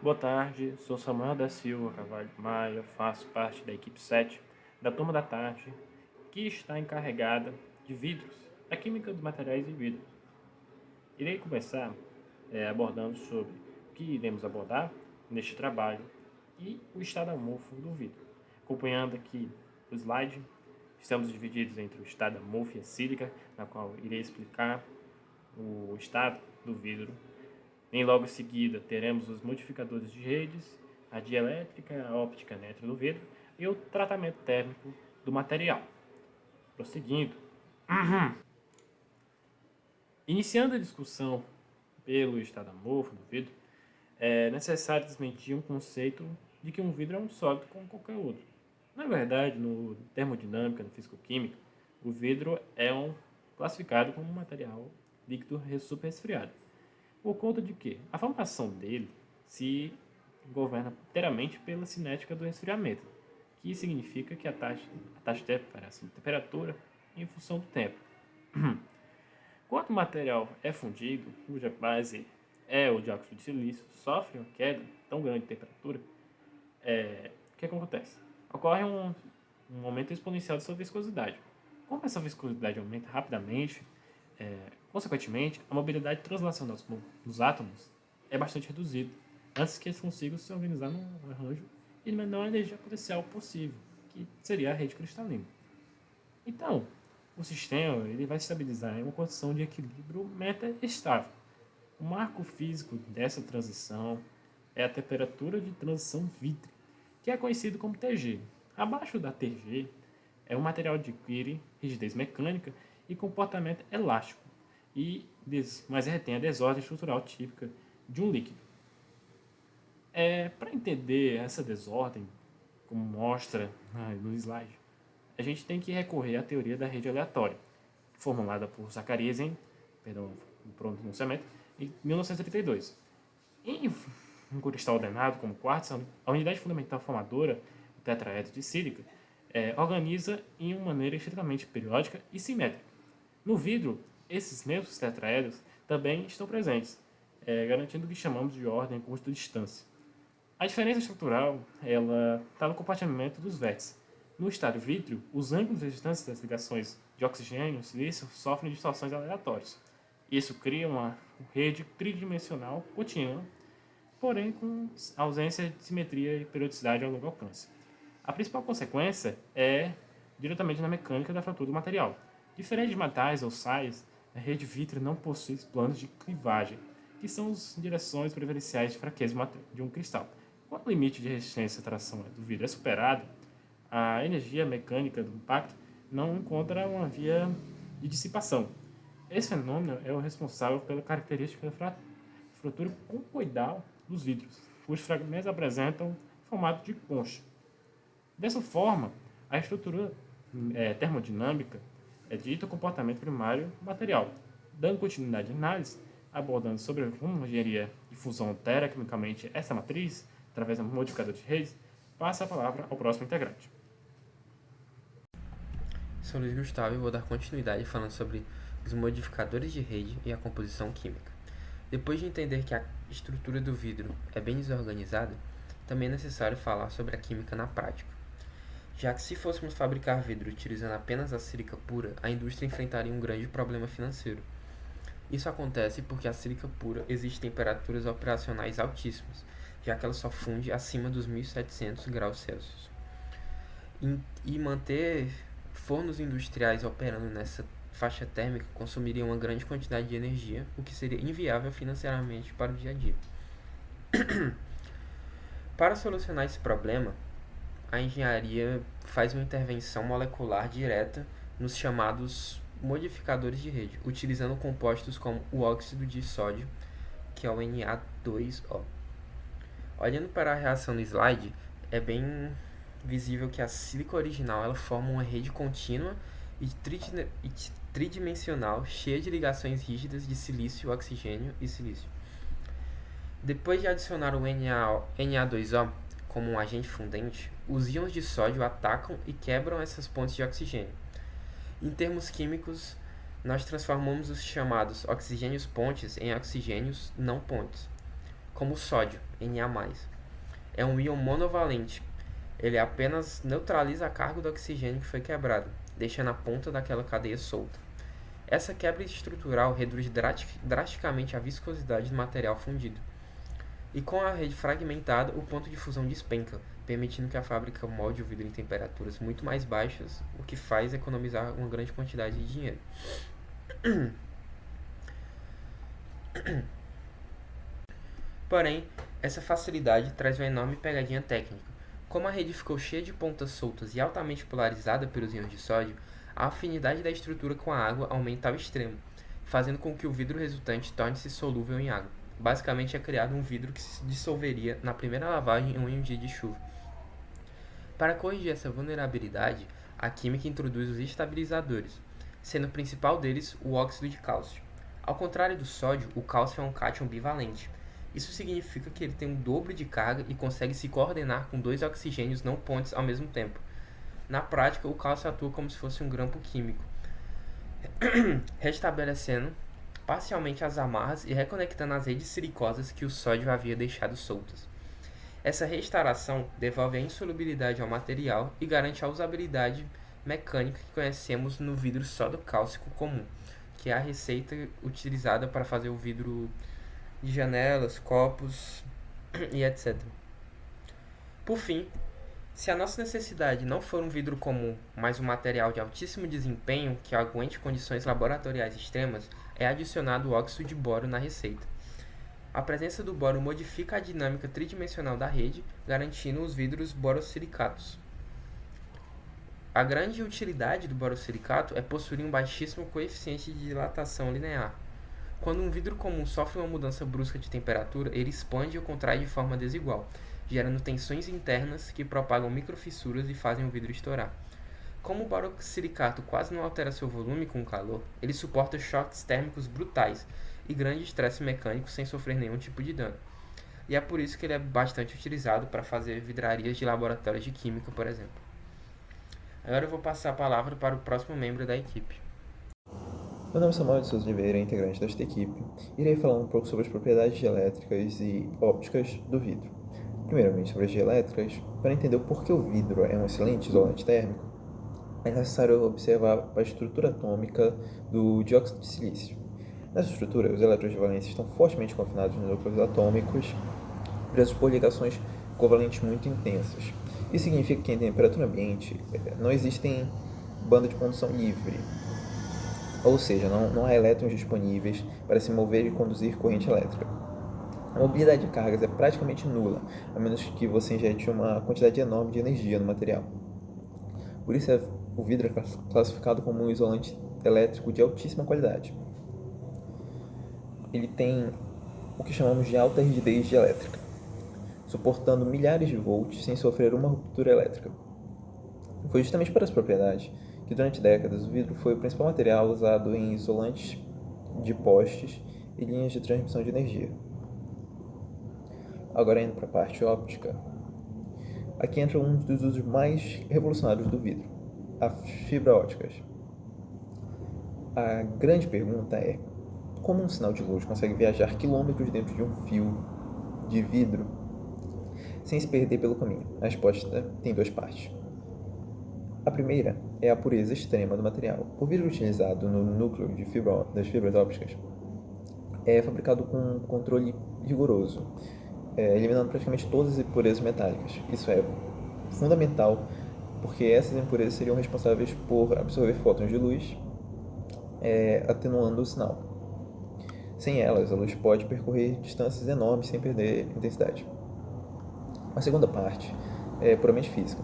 Boa tarde, sou Samuel da Silva Carvalho Maia, faço parte da equipe 7 da turma da tarde, que está encarregada de vidros, da química dos materiais de vidros. Irei começar abordando sobre o que iremos abordar neste trabalho e o estado amorfo do vidro. Acompanhando aqui o slide, estamos divididos entre o estado amorfo e a sílica, na qual irei explicar o estado do vidro. Em logo em seguida, teremos os modificadores de redes, a dielétrica, a óptica dentro do vidro e o tratamento térmico do material. Prosseguindo, iniciando a discussão pelo estado amorfo do vidro, é necessário desmentir um conceito de que um vidro é um sólido como qualquer outro. Na verdade, no termodinâmica, no físico-química, o vidro é classificado como um material líquido super resfriado. Por conta de que a formação dele se governa inteiramente pela cinética do resfriamento, que significa que a taxa de variação de temperatura em função do tempo. Quando o material é fundido, cuja base é o dióxido de silício, sofre uma queda tão grande de temperatura, o que acontece? Ocorre um aumento exponencial de sua viscosidade. Como essa viscosidade aumenta rapidamente, consequentemente, a mobilidade translacional dos átomos é bastante reduzida, antes que eles consigam se organizar num arranjo de menor energia potencial possível, que seria a rede cristalina. Então, o sistema ele vai se estabilizar em uma condição de equilíbrio meta-estável. O marco físico dessa transição é a temperatura de transição vítrea, que é conhecido como TG. Abaixo da TG é um material de adquire rigidez mecânica e comportamento elástico, mas retém a desordem estrutural típica de um líquido. Para entender essa desordem, como mostra no slide, a gente tem que recorrer à teoria da rede aleatória, formulada por Zakariasen, no pronunciamento, em 1932. Em um cristal ordenado como quartzo, a unidade fundamental formadora, o tetraedro de sílica, organiza em uma maneira estritamente periódica e simétrica. No vidro, esses mesmos tetraedros também estão presentes, garantindo o que chamamos de ordem custo-distância. A diferença estrutural ela está no compartimento dos vértices. No estado vítreo, os ângulos e distâncias das ligações de oxigênio e silício sofrem distorções aleatórias. Isso cria uma rede tridimensional contínua, porém com ausência de simetria e periodicidade ao longo alcance. A principal consequência é diretamente na mecânica da fratura do material. Diferente de metais ou sais, a rede vítrea não possui planos de clivagem, que são as direções preferenciais de fraqueza de um cristal. Quando o limite de resistência à tração do vidro é superado, a energia mecânica do impacto não encontra uma via de dissipação. Esse fenômeno é o responsável pela característica da fratura concoidal dos vidros, cujos fragmentos apresentam formato de concha. Dessa forma, a estrutura termodinâmica é dita o comportamento primário do material. Dando continuidade à análise, abordando sobre como a engenharia de fusão altera quimicamente essa matriz, através do modificador de redes, passa a palavra ao próximo integrante. Sou Luiz Gustavo e vou dar continuidade falando sobre os modificadores de rede e a composição química. Depois de entender que a estrutura do vidro é bem desorganizada, também é necessário falar sobre a química na prática. Já que se fôssemos fabricar vidro utilizando apenas a sílica pura, a indústria enfrentaria um grande problema financeiro. Isso acontece porque a sílica pura exige temperaturas operacionais altíssimas, já que ela só funde acima dos 1700 graus Celsius. E manter fornos industriais operando nessa faixa térmica consumiria uma grande quantidade de energia, o que seria inviável financeiramente para o dia a dia. Para solucionar esse problema, a engenharia faz uma intervenção molecular direta nos chamados modificadores de rede, utilizando compostos como o óxido de sódio, que é o Na2O. Olhando para a reação no slide, é bem visível que a sílica original ela forma uma rede contínua e tridimensional cheia de ligações rígidas de silício, oxigênio e silício. Depois de adicionar o Na2O como um agente fundente, os íons de sódio atacam e quebram essas pontes de oxigênio. Em termos químicos, nós transformamos os chamados oxigênios pontes em oxigênios não pontes. como o sódio, Na+. É um íon monovalente. Ele apenas neutraliza a carga do oxigênio que foi quebrado, deixando a ponta daquela cadeia solta. Essa quebra estrutural reduz drasticamente a viscosidade do material fundido. E com a rede fragmentada, o ponto de fusão despenca, permitindo que a fábrica molde o vidro em temperaturas muito mais baixas, o que faz economizar uma grande quantidade de dinheiro. Porém, essa facilidade traz uma enorme pegadinha técnica. Como a rede ficou cheia de pontas soltas e altamente polarizada pelos íons de sódio, a afinidade da estrutura com a água aumenta ao extremo, fazendo com que o vidro resultante torne-se solúvel em água. Basicamente é criado um vidro que se dissolveria na primeira lavagem em um dia de chuva. Para corrigir essa vulnerabilidade, a química introduz os estabilizadores, sendo o principal deles o óxido de cálcio. Ao contrário do sódio, o cálcio é um cátion bivalente. Isso significa que ele tem um dobro de carga e consegue se coordenar com dois oxigênios não pontes ao mesmo tempo. Na prática, o cálcio atua como se fosse um grampo químico, restabelecendo parcialmente as amarras e reconectando as redes silicosas que o sódio havia deixado soltas. Essa restauração devolve a insolubilidade ao material e garante a usabilidade mecânica que conhecemos no vidro sódio-cálcico comum, que é a receita utilizada para fazer o vidro de janelas, copos e etc. Por fim, se a nossa necessidade não for um vidro comum, mas um material de altíssimo desempenho que aguente condições laboratoriais extremas, é adicionado o óxido de boro na receita. A presença do boro modifica a dinâmica tridimensional da rede, garantindo os vidros borosilicatos. A grande utilidade do borosilicato é possuir um baixíssimo coeficiente de dilatação linear. Quando um vidro comum sofre uma mudança brusca de temperatura, ele expande ou contrai de forma desigual, gerando tensões internas que propagam microfissuras e fazem o vidro estourar. Como o borosilicato quase não altera seu volume com o calor, ele suporta choques térmicos brutais e grande estresse mecânico sem sofrer nenhum tipo de dano. E é por isso que ele é bastante utilizado para fazer vidrarias de laboratórios de química, por exemplo. Agora eu vou passar a palavra para o próximo membro da equipe. Meu nome é Samuel de Souza Oliveira, integrante desta equipe. Irei falar um pouco sobre as propriedades elétricas e ópticas do vidro. Primeiramente, sobre as elétricas. Para entender o porquê o vidro é um excelente isolante térmico, é necessário observar a estrutura atômica do dióxido de silício. Nessa estrutura, os elétrons de valência estão fortemente confinados nos núcleos atômicos, presos por ligações covalentes muito intensas. Isso significa que em temperatura ambiente não existem bandas de condução livre, ou seja, não há elétrons disponíveis para se mover e conduzir corrente elétrica. A mobilidade de cargas é praticamente nula, a menos que você injete uma quantidade enorme de energia no material. Por isso, o vidro é classificado como um isolante elétrico de altíssima qualidade. Ele tem o que chamamos de alta rigidez dielétrica, suportando milhares de volts sem sofrer uma ruptura elétrica. Foi justamente por essa propriedade que durante décadas o vidro foi o principal material usado em isolantes de postes e linhas de transmissão de energia. Agora indo para a parte óptica, aqui entra um dos usos mais revolucionários do vidro, as fibras ópticas. A grande pergunta é: como um sinal de luz consegue viajar quilômetros dentro de um fio de vidro sem se perder pelo caminho? A resposta tem duas partes. A primeira é a pureza extrema do material. O vidro utilizado no núcleo das fibras ópticas é fabricado com um controle rigoroso, eliminando praticamente todas as impurezas metálicas. Isso é fundamental porque essas impurezas seriam responsáveis por absorver fótons de luz, atenuando o sinal. Sem elas, a luz pode percorrer distâncias enormes sem perder intensidade. A segunda parte é puramente física,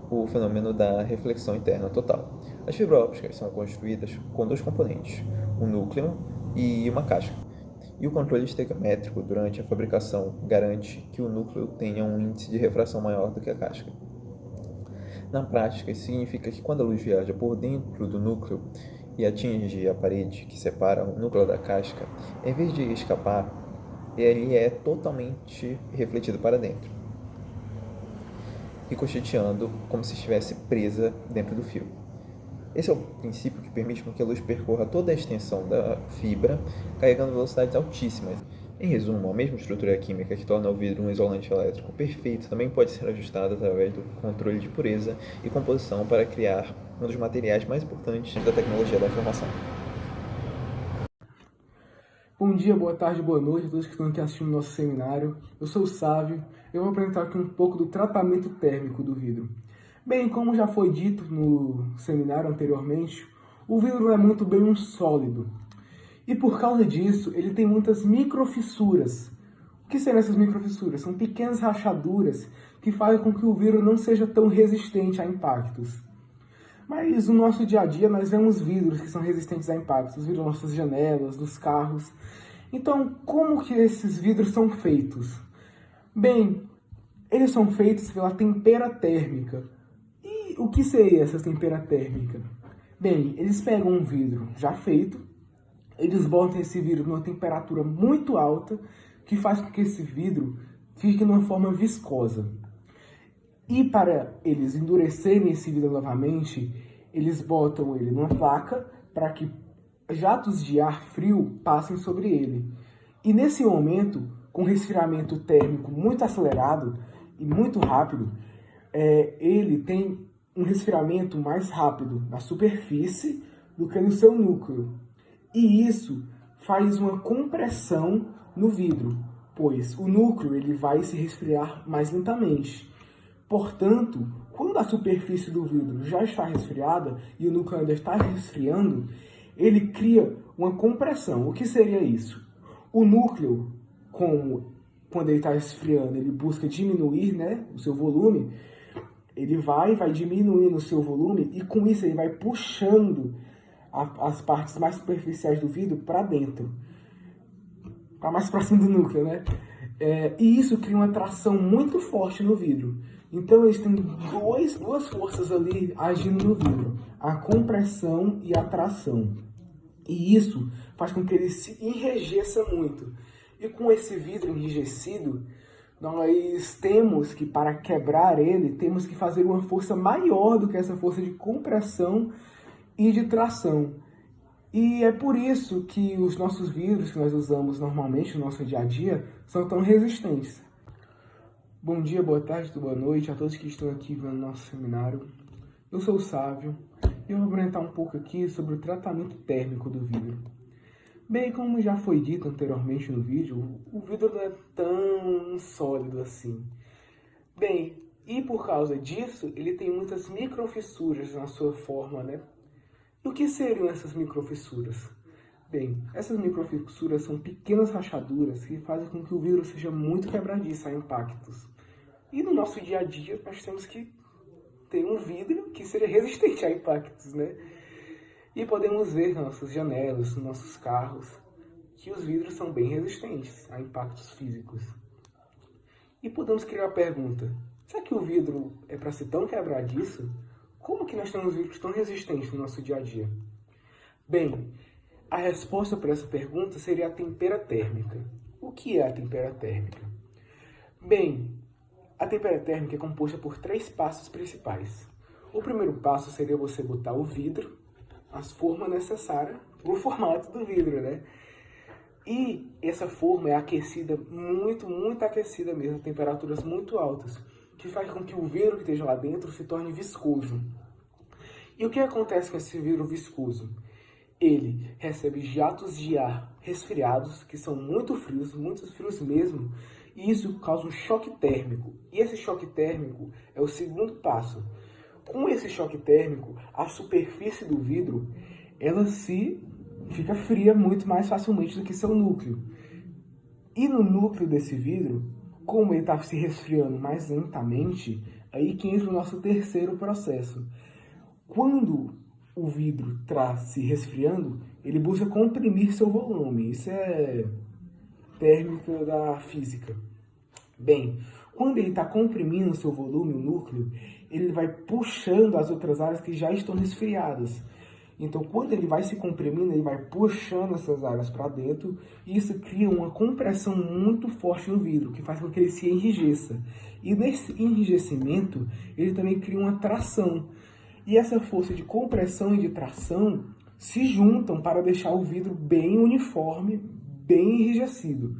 o fenômeno da reflexão interna total. As fibras ópticas são construídas com dois componentes, um núcleo e uma casca. E o controle estequiométrico durante a fabricação garante que o núcleo tenha um índice de refração maior do que a casca. Na prática, isso significa que quando a luz viaja por dentro do núcleo e atinge a parede que separa o núcleo da casca, em vez de escapar, ele é totalmente refletido para dentro, ricocheteando como se estivesse presa dentro do fio. Esse é o princípio que permite que a luz percorra toda a extensão da fibra, carregando velocidades altíssimas, Em resumo, a mesma estrutura química que torna o vidro um isolante elétrico perfeito também pode ser ajustada através do controle de pureza e composição para criar um dos materiais mais importantes da tecnologia da informação. Bom dia, boa tarde, boa noite a todos que estão aqui assistindo nosso seminário. Eu sou o Sávio. Eu vou apresentar aqui um pouco do tratamento térmico do vidro. Bem, como já foi dito no seminário anteriormente, o vidro não é muito bem um sólido. E por causa disso, ele tem muitas microfissuras. O que seriam essas microfissuras? São pequenas rachaduras que fazem com que o vidro não seja tão resistente a impactos. Mas no nosso dia a dia nós vemos vidros que são resistentes a impactos, os vidros das nossas janelas, dos carros. Então, como que esses vidros são feitos? Bem, eles são feitos pela tempera térmica. E o que seria essa tempera térmica? Bem, eles pegam um vidro já feito, eles botam esse vidro numa temperatura muito alta, que faz com que esse vidro fique numa forma viscosa. E para eles endurecerem esse vidro novamente, eles botam ele numa placa para que jatos de ar frio passem sobre ele. E nesse momento, com resfriamento térmico muito acelerado e muito rápido, ele tem um resfriamento mais rápido na superfície do que no seu núcleo. E isso faz uma compressão no vidro, pois o núcleo ele vai se resfriar mais lentamente. Portanto, quando a superfície do vidro já está resfriada e o núcleo ainda está resfriando, ele cria uma compressão. O que seria isso? O núcleo, quando ele está resfriando, ele busca diminuir, o seu volume, ele vai diminuindo o seu volume e com isso ele vai puxando as partes mais superficiais do vidro para dentro, para mais próximo do núcleo, e isso cria uma tração muito forte no vidro. Então eles têm duas forças ali agindo no vidro, a compressão e a tração. E isso faz com que ele se enrijeça muito. E com esse vidro enrijecido, nós temos que, para quebrar ele, temos que fazer uma força maior do que essa força de compressão e de tração. E é por isso que os nossos vidros que nós usamos normalmente no nosso dia a dia são tão resistentes. Bom dia, boa tarde, boa noite a todos que estão aqui vendo nosso seminário. Eu sou o Sávio e eu vou apresentar um pouco aqui sobre o tratamento térmico do vidro. Bem, como já foi dito anteriormente no vídeo, o vidro não é tão sólido assim. Bem, e por causa disso, ele tem muitas microfissuras na sua forma, E o que seriam essas microfissuras? Bem, essas microfissuras são pequenas rachaduras que fazem com que o vidro seja muito quebradiço a impactos. E no nosso dia a dia, nós temos que ter um vidro que seja resistente a impactos, E podemos ver nas nossas janelas, nos nossos carros, que os vidros são bem resistentes a impactos físicos. E podemos criar a pergunta, será que o vidro é para ser tão quebradiço? Como que nós temos vidros tão resistentes no nosso dia a dia? Bem, a resposta para essa pergunta seria a tempera térmica. O que é a tempera térmica? Bem, a tempera térmica é composta por 3 passos principais. O primeiro passo seria você botar o vidro, as formas necessárias para o formato do vidro, E essa forma é aquecida, muito aquecida mesmo, a temperaturas muito altas, que faz com que o vidro que esteja lá dentro se torne viscoso. E o que acontece com esse vidro viscoso? Ele recebe jatos de ar resfriados, que são muito frios mesmo, e isso causa um choque térmico. E esse choque térmico é o segundo passo. Com esse choque térmico, a superfície do vidro, ela fica fria muito mais facilmente do que seu núcleo. E no núcleo desse vidro, como ele está se resfriando mais lentamente, aí que entra o nosso terceiro processo. Quando o vidro está se resfriando, ele busca comprimir seu volume. Isso é térmica da física. Bem, quando ele está comprimindo seu volume, o núcleo, ele vai puxando as outras áreas que já estão resfriadas. Então, quando ele vai se comprimindo, ele vai puxando essas áreas para dentro e isso cria uma compressão muito forte no vidro, que faz com que ele se enrijeça. E nesse enrijecimento, ele também cria uma tração. E essa força de compressão e de tração se juntam para deixar o vidro bem uniforme, bem enrijecido.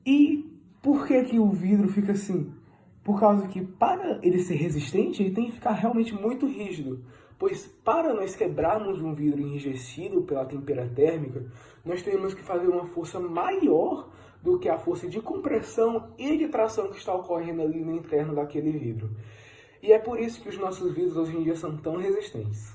E por que que o vidro fica assim? Por causa que para ele ser resistente, ele tem que ficar realmente muito rígido. Pois para nós quebrarmos um vidro enrijecido pela temperatura térmica, nós temos que fazer uma força maior do que a força de compressão e de tração que está ocorrendo ali no interno daquele vidro. E é por isso que os nossos vidros hoje em dia são tão resistentes.